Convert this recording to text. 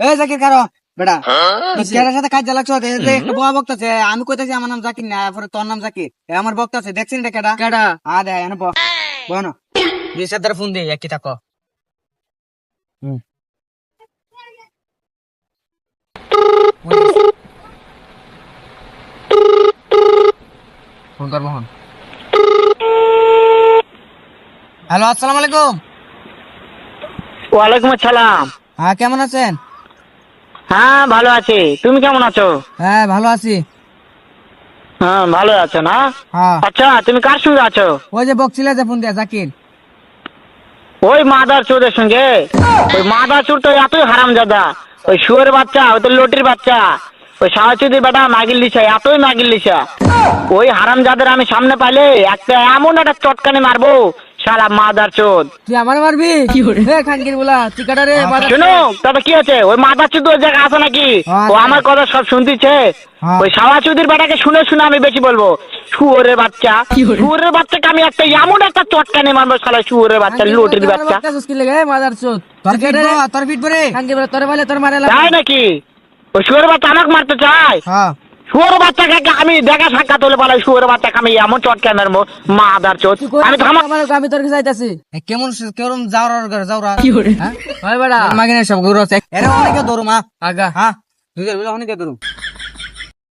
এই জাকির কারো বেটা কেটার সাথে কাজ লাগছো একটা বয়া বক্তাছে আমি কইতাছি আমার নাম জাকির না পরে তোর নাম জাকির আমার বক্তাছে দেখছেন এটা কেটা কেটা দে এনে বনো রিসাদার ফোন দে কি থাকো ফোন করবো হন। হ্যালো, আসসালামু আলাইকুম। ওয়ালাইকুম আসসালাম। হ্যাঁ, কেমন আছেন? হ্যাঁ ভালো আছি, তুমি কেমন আছো? হ্যাঁ, ভালো আছি। হ্যাঁ ভালো আছো না? হ্যাঁ, আচ্ছা তুমি কার সঙ্গে আছো? ওই যে বকছিলে যে ফোন দিয়া জাকির। ওই মাদার চোরের সঙ্গে? ওই মাদার চোর তো এতই হারামজাদা, ওই শুয়োরের বাচ্চা, ওই তো লটির বাচ্চা, ওই সাহাচুদি বেটা মাগিল লিসা, এতই মাগিল লিসা। ওই হারামজাদের আমি সামনে পাইলে একটা এমন একটা চটকানি মারবো, শালা মাদার চোদ। তুই আমার মারবি? খানকির বলা চিকাটা রে। শোনো তবে কি আছে, ওই মাদার চোদ ওই জায়গা আছে নাকি? ও আমার কথা সব শুনতিছে। ওই সাওয়াচুদির বেটাকে শুনে শুনে আমি বেশি বলবো, শুয়োরের বাচ্চা, শুয়োরের বাচ্চাকে আমি একটা এমন একটা চটকানি মারবো, শালা শুয়োরের বাচ্চা, লটির বাচ্চা। মাদার চোদ তোর ফিট পরে খানকির বলা তোর বলে তোর মারে তাই নাকি? ওই শুয়োরের বাচ্চা আমাকে মারতে চায়? হ্যাঁ, শুয়োর বাচ্চাকে আমি দেখা সাক্ষাৎ হলে বলে শুয়োরের বাচ্চাকে আমি এমন চটকানি মারবো, মাদার চোদ। আমি থামা। আমি তোর কাছে যাইতাছি। কেমন কেমন যাওরা কি করে? হ্যাঁ, ভাই বেটা মাগিনে সব ঘুরছে। এরে অনেকে দৌড়ু মা আগা। হ্যাঁ, দুইজন মিলে অনেকে দৌড়ু।